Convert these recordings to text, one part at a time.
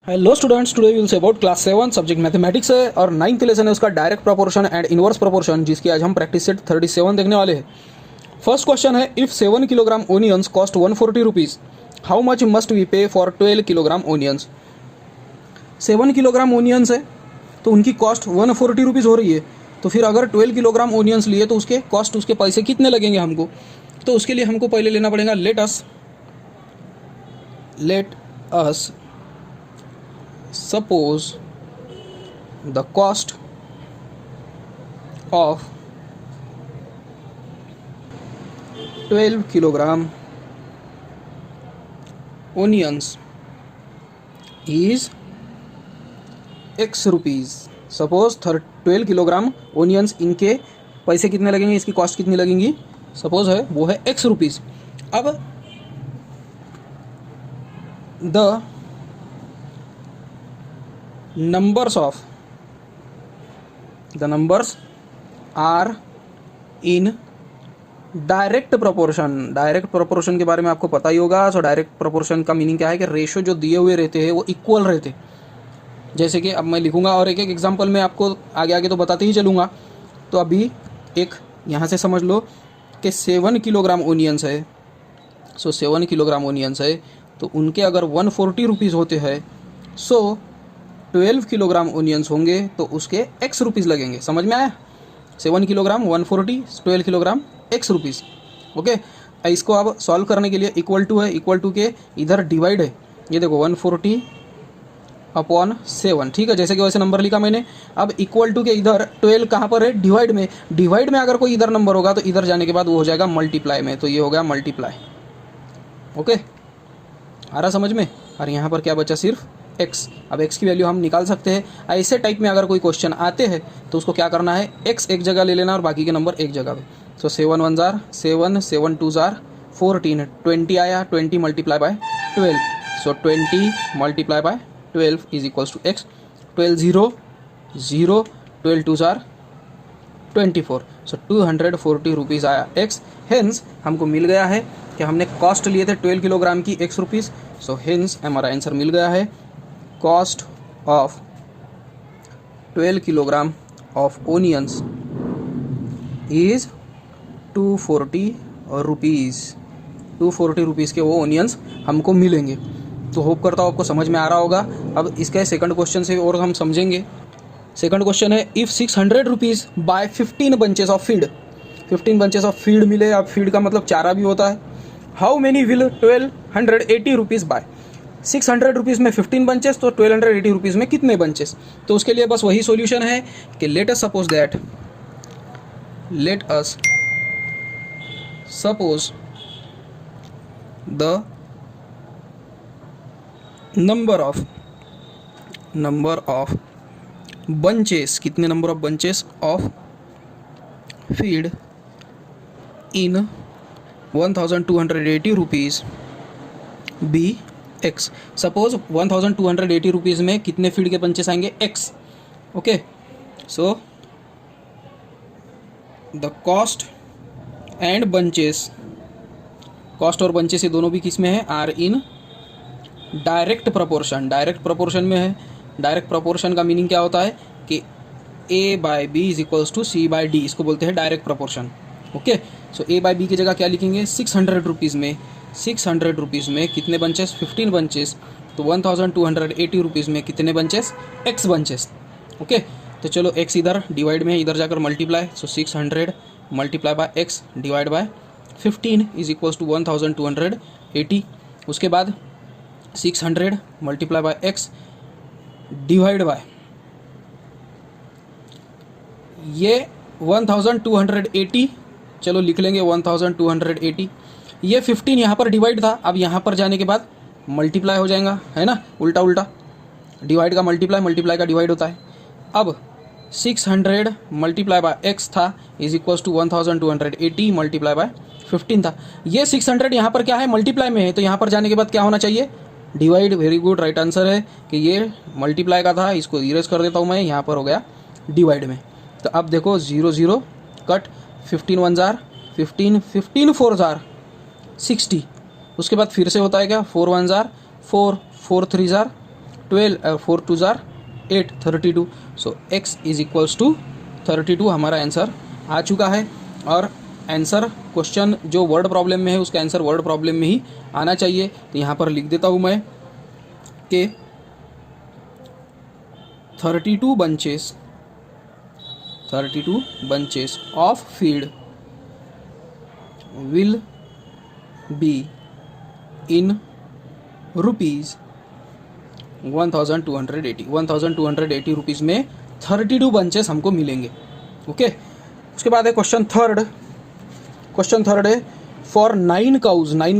Hello students, today we will say about class 7 subject mathematics है और 9th lesson है उसका direct proportion and inverse proportion, जिसकी आज हम प्रैक्टिस सेट 37 देखने वाले हैं। फर्स्ट क्वेश्चन है, if 7 kilogram onions cost 140 rupees, how much must we pay for 12 kilogram onions. 7 kilogram onions है तो उनकी कॉस्ट 140 रुपीज़ हो रही है, तो फिर अगर 12 किलोग्राम ओनियंस लिए तो उसके कॉस्ट, उसके पैसे कितने लगेंगे हमको। तो उसके लिए हमको पहले लेना पड़ेगा let us suppose the cost of 12 kilogram onions is x rupees. Suppose 12 kilogram onions, इनके पैसे कितने लगेंगे, इसकी कॉस्ट कितनी लगेंगी, सपोज है वो है x रुपीज़। अब the numbers are in direct proportion के बारे में आपको पता ही होगा। सो डायरेक्ट प्रोपोर्शन का मीनिंग क्या है कि रेशो जो दिए हुए रहते हैं वो इक्वल रहते हैं। जैसे कि अब मैं लिखूंगा और एक एक एग्जांपल में आपको आगे आगे तो बताते ही चलूँगा। तो अभी एक यहाँ से समझ लो कि 7 किलोग्राम ओनियंस है। सो 7 किलोग्राम ओनियंस है तो उनके अगर 140 रुपीज़ होते हैं, सो 12 किलोग्राम ओनियंस होंगे तो उसके x रुपीज़ लगेंगे। समझ में आया? 7 kilogram 140, 12 kilogram x rupees. Okay, इसको अब सॉल्व करने के लिए इक्वल टू है, इक्वल टू के इधर डिवाइड है, ये देखो 140 अपॉन 7, ठीक है, जैसे कि वैसे नंबर लिखा मैंने। अब इक्वल टू के इधर 12 कहाँ पर है, डिवाइड में। डिवाइड में अगर कोई इधर नंबर होगा तो इधर जाने के बाद वो हो जाएगा मल्टीप्लाई में, तो ये हो गया मल्टीप्लाई। ओके, आ रहा समझ में? और यहाँ पर क्या बचा, सिर्फ x। अब x की वैल्यू हम निकाल सकते हैं। ऐसे टाइप में अगर कोई क्वेश्चन आते हैं तो उसको क्या करना है, x एक जगह ले लेना और बाकी के नंबर एक जगह पे। सो 7 1 जार 7, 7 2 जार 14, 20 आया, 20 multiply by 12। So 20 multiply by 12 is equals to x। 12 0 0, 12 2 जार 24। सो 240 रुपीज़ आया x। हेंस हमको मिल गया है कि हमने कॉस्ट लिए थे 12 किलोग्राम की x रुपीज़। सो हेंस हमारा आंसर मिल गया है, cost of 12 kilogram of onions is 240 rupees. 240 rupees के वो ओनियंस हमको मिलेंगे। तो होप करता हूँ आपको समझ में आ रहा होगा। अब इसके सेकंड क्वेश्चन से और हम समझेंगे। सेकंड क्वेश्चन है, if 600 rupees by 15 bunches of feed. 15 bunches of feed मिले। अब फीड का मतलब चारा भी होता है। How many will 1280 rupees buy. 600 rupees में 15 बंचेस, तो 1280 रुपीज़ में कितने बंचेस। तो उसके लिए बस वही सॉल्यूशन है कि let us suppose the number of bunches, कितने number of bunches of feed in 1280 rupees be x। Suppose 1280 rupees में कितने फीड के बंचेस आएंगे, x। Okay, so the cost and bunches, cost और बंचेस ये दोनों भी किस में है, are in direct proportion. Direct proportion में है। डायरेक्ट प्रोपोर्शन का मीनिंग क्या होता है कि a by B is equals to C by D, इसको बोलते हैं direct proportion. Okay, so a by B की जगह क्या लिखेंगे, 600 रुपीज़ में 600 रुपीज़ में कितने बंचेस, 15 बंचेस। तो 1280 रुपीज़ में कितने बंचेस, x बंचेस। ओके, तो चलो x इधर डिवाइड में, इधर जाकर multiply. So 600 multiply by x divide by 15 is equals to 1280। उसके बाद 600 multiply by x divide by ये 1280, चलो लिख लेंगे 1280। ये 15 यहाँ पर डिवाइड था, अब यहाँ पर जाने के बाद मल्टीप्लाई हो जाएगा, है ना, उल्टा उल्टा। डिवाइड का मल्टीप्लाई, मल्टीप्लाई का डिवाइड होता है। अब 600 मल्टीप्लाई बाय x था is equals to 1280 multiply by 15 था। ये 600 यहाँ पर क्या है, मल्टीप्लाई में है, तो यहाँ पर जाने के बाद क्या होना चाहिए, divide. Very good, right answer है कि ये मल्टीप्लाई का था, इसको इरेज कर देता हूँ मैं, यहाँ पर हो गया डिवाइड में। तो अब देखो 0 0 कट, 15 1 जार 15, 15 4 जार 60। उसके बाद फिर से होता है क्या, 4 1 जार 4, 4 3 जार 12 4 2 जार 8 32। So x is equals to 32 हमारा आंसर आ चुका है। और आंसर क्वेश्चन जो वर्ड प्रॉब्लम में है उसका आंसर वर्ड प्रॉब्लम में ही आना चाहिए। तो यहाँ पर लिख देता हूँ मैं कि 32 bunches of feed will be in rupees 1280 rupees में 32 बंचेस हमको मिलेंगे। ओके, उसके बाद है क्वेश्चन थर्ड है फॉर 9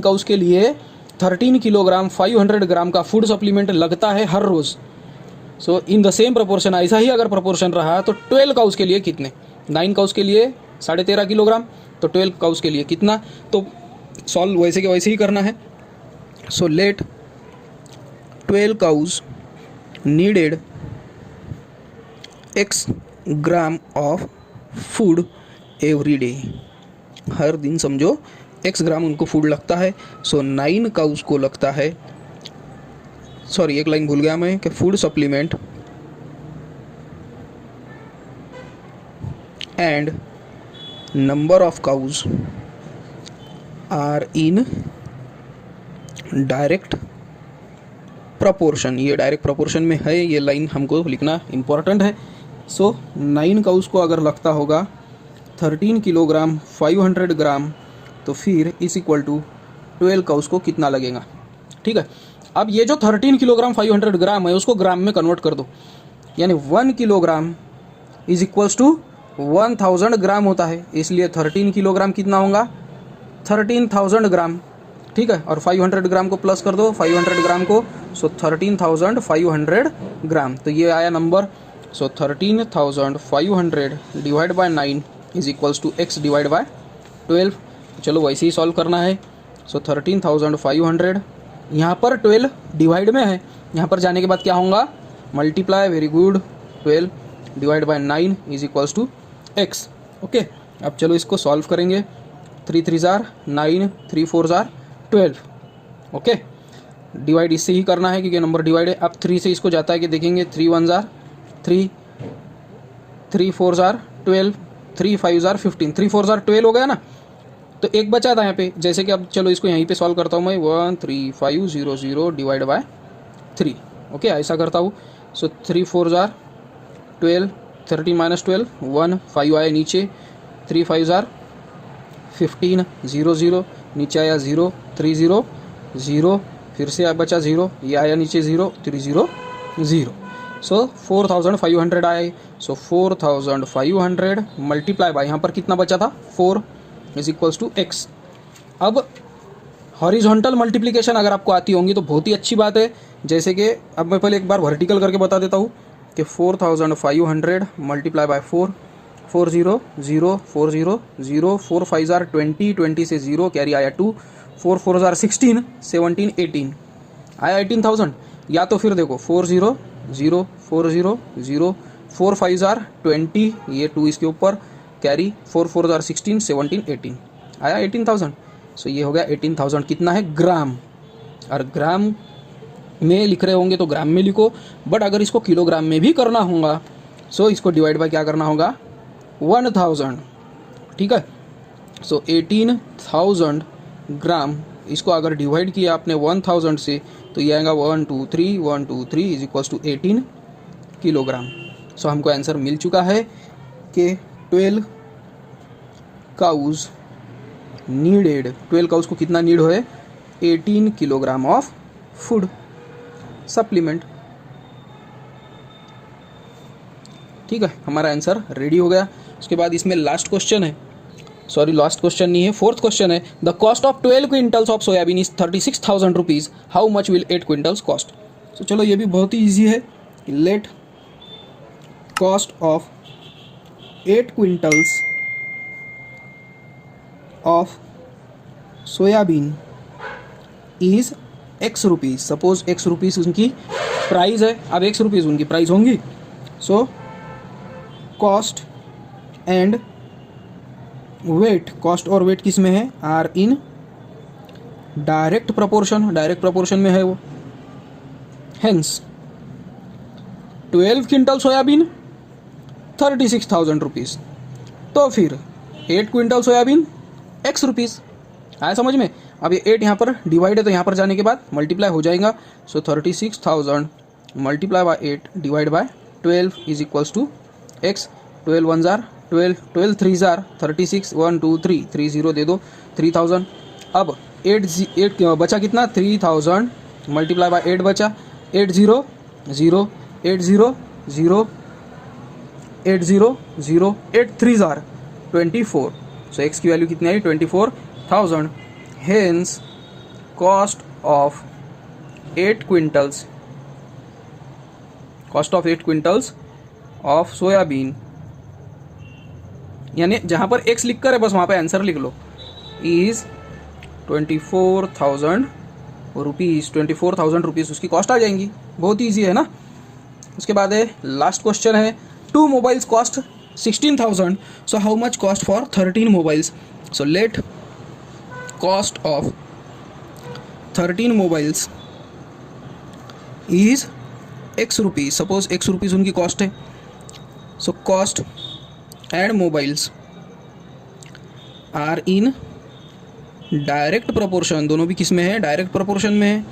काउज के लिए 13 किलोग्राम 500 ग्राम का फूड सप्लीमेंट लगता है हर रोज़। सो इन द सेम प्रोपोर्शन, ऐसा ही अगर प्रोपोर्शन रहा तो 12 काउज के लिए कितने, 9 काउज के लिए 13.5 किलोग्राम, तो 12 काउज के लिए कितना, तो सॉल्व वैसे के वैसे ही करना है। So let 12 cows needed x gram of food every day. हर दिन समझो x ग्राम उनको फूड लगता है। सो 9 काउज को लगता है, सॉरी एक लाइन भूल गया मैं, कि food supplement and number of cows are in direct proportion. ये डायरेक्ट प्रपोर्शन में है, ये लाइन हमको लिखना इम्पॉर्टेंट है। सो 9 काउज को अगर लगता होगा 13 किलोग्राम 500 ग्राम, तो फिर इस इक्वल टू 12 काउज को कितना लगेगा। ठीक है, अब ये जो 13 किलोग्राम 500 ग्राम है उसको ग्राम में कन्वर्ट कर दो, यानी 1 किलोग्राम इज इक्वल्स टू 1000 ग्राम होता है, इसलिए 13 किलोग्राम कितना होगा 13,000 ग्राम। ठीक है, और 500 ग्राम को प्लस कर दो 500 ग्राम को, सो 13,500 ग्राम। तो ये आया नंबर। So 13,500 divide by 9 is equals to x divide by 12। चलो वैसे ही सॉल्व करना है। सो 13,500 यहाँ पर 12 डिवाइड में है, यहाँ पर जाने के बाद क्या होगा multiply, very good, 12 divide by 9 is equals to x। Okay, अब चलो इसको सॉल्व करेंगे। 3 3 जार 9, 3 4 जार 12। ओके, डिवाइड इससे ही करना है क्योंकि नंबर डिवाइड है। अब 3 से इसको जाता है कि देखेंगे 3 1 जार 3, 3 4 जार 12, 3 5 जार 15, 3 4 जार 12 हो गया ना। तो एक बचा था यहाँ पे, जैसे कि अब चलो इसको यहीं पे सॉल्व करता हूँ मैं। 13500 डिवाइड बाय 3। ओके, ऐसा करता हूँ। सो 3 4 जार 12, 13 माइनस 12 1, 5 आया नीचे, 3 5 जार 15, 0 0 नीचे आया 0, 3 0 0, फिर से बचा 0, ये आया नीचे 0, 3 0 0। सो 4500 आए। सो 4500 मल्टीप्लाई बाय यहाँ पर कितना बचा था 4 इज इक्वल्स टू x। अब हॉरिजॉन्टल मल्टीप्लिकेशन अगर आपको आती होंगी तो बहुत ही अच्छी बात है। जैसे कि अब मैं पहले एक बार वर्टिकल करके बता देता हूँ कि 4500 मल्टीप्लाई बाय 4, 4 0 0 4 0 0, 4 5 जार 20, 20 से 0 कैरी आया 2, 4 4 जार 16, 17 18 आया 18,000। या तो फिर देखो 4 0 0 4 0 0, 4 5 जार 20, ये 2 इसके ऊपर कैरी, 4 4 जार 16, 17 18 आया 18,000। सो ये हो गया 18,000 कितना है ग्राम। और ग्राम में लिख रहे होंगे तो ग्राम में लिखो, बट अगर इसको किलोग्राम में भी करना होगा सो इसको डिवाइड बाय क्या करना होगा 1000। ठीक है, सो 18,000 ग्राम, इसको अगर डिवाइड किया आपने 1000 से तो ये आएगा 1 2 3 1 2 3 इज इक्वल्स टू 18 किलोग्राम। सो हमको आंसर मिल चुका है कि 12 काउज नीडेड, 12 काउज को कितना नीड है 18 किलोग्राम ऑफ फूड सप्लीमेंट। ठीक है, हमारा आंसर रेडी हो गया। उसके बाद इसमें लास्ट क्वेश्चन है, सॉरी लास्ट क्वेश्चन नहीं है, 4th क्वेश्चन है। The cost of 12 quintals of soybean is 36,000 rupees, how much will 8 quintals cost. तो चलो ये भी बहुत ही ईजी है। Let cost of 8 quintals of soybean is x rupees. Suppose x rupees उनकी प्राइस है, अब x रुपीज़ उनकी प्राइस होंगी। So cost and weight, cost और वेट किस में है are in direct proportion, direct proportion में है वो। Hence 12 quintal soybean 36,000 rupees. तो फिर 8 क्विंटल सोयाबीन x रुपीज़। आया समझ में? अब ये 8 यहाँ पर डिवाइड है तो यहाँ पर जाने के बाद मल्टीप्लाई हो जाएगा। So 36,000 multiply by 8 divide by 12 is equals to x। 12 1 जार 12, 12 3 जार 36, 1 2 3 3 0 दे दो 3000। अब 8 बचा कितना? 3000 मल्टीप्लाई बाय 8 बचा 8 0 0 8 0 0 8 0 0 8 3 जार 24। सो x की वैल्यू कितनी आई? 24,000। Hence cost of 8 quintals of soybean, यानी जहाँ पर x लिख कर है बस वहाँ पे आंसर लिख लो, इज 24,000 रुपीज़। 24,000 रुपीज़ उसकी कॉस्ट आ जाएंगी। बहुत ईजी है ना। उसके बाद है लास्ट क्वेश्चन है, 2 mobiles cost 16,000, so how much cost for 13 mobiles? So let cost of 13 mobiles is x rupees. Suppose x rupees उनकी कॉस्ट है। So cost and mobiles are in direct proportion. दोनों भी किस में है? डायरेक्ट प्रोपोर्शन में है।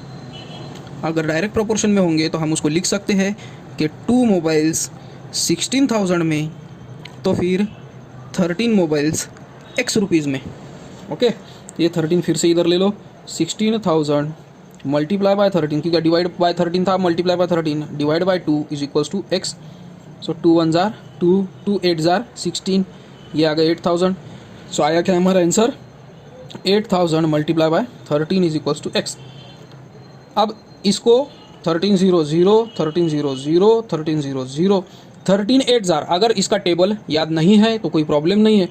अगर डायरेक्ट प्रोपोर्शन में होंगे तो हम उसको लिख सकते हैं कि 2 मोबाइल्स 16,000 में, तो फिर 13 मोबाइल्स x रुपीज़ में। ओके, ये 13 फिर से इधर ले लो। 16,000 मल्टीप्लाई बाय 13, क्योंकि डिवाइड बाय 13 था, multiply by 13 divide by 2 is equals to x। So 2 1 जार 2, 2 8 जार 16, ये आ गया 8,000। सो आया क्या हमारा answer? 8,000 multiply by 13 is equals to x। अब इसको 13 0 0 13 0 0 13 0 0 13 8 जार, अगर इसका टेबल याद नहीं है तो कोई प्रॉब्लम नहीं है।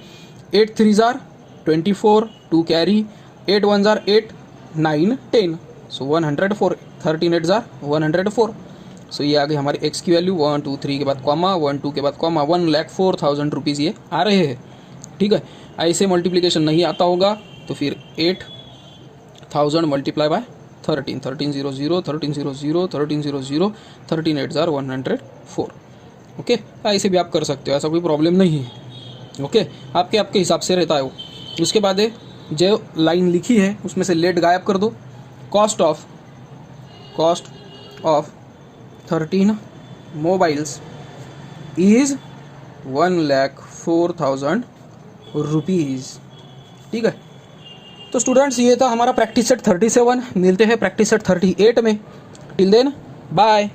8 3 जार 24, 2 कैरी, 8 1 जार 8 9 10, सो 104। 13 8 जार 104। सो ये आ गई हमारी x की वैल्यू। 1 2 3 के बाद कॉमा, 1 2 के बाद कॉमा, 1,04,000 रुपीज़ ये आ रहे हैं। ठीक है, ऐसे मल्टीप्लिकेशन नहीं आता होगा तो फिर 8,000 मल्टीप्लाई बाय 13, 13 0 0 13 0 0 13 0 0 13 8 जार 104। ओके, ऐसे भी आप कर सकते हो, ऐसा कोई प्रॉब्लम नहीं है। ओके, आपके हिसाब से रहता है वो। उसके बाद है जो लाइन लिखी है उसमें से लेट गायब कर दो। Cost of 13 mobiles is 1,04,000 rupees. ठीक है, तो स्टूडेंट्स ये था हमारा प्रैक्टिस सेट 37। मिलते हैं प्रैक्टिस सेट 38 में। Till then bye.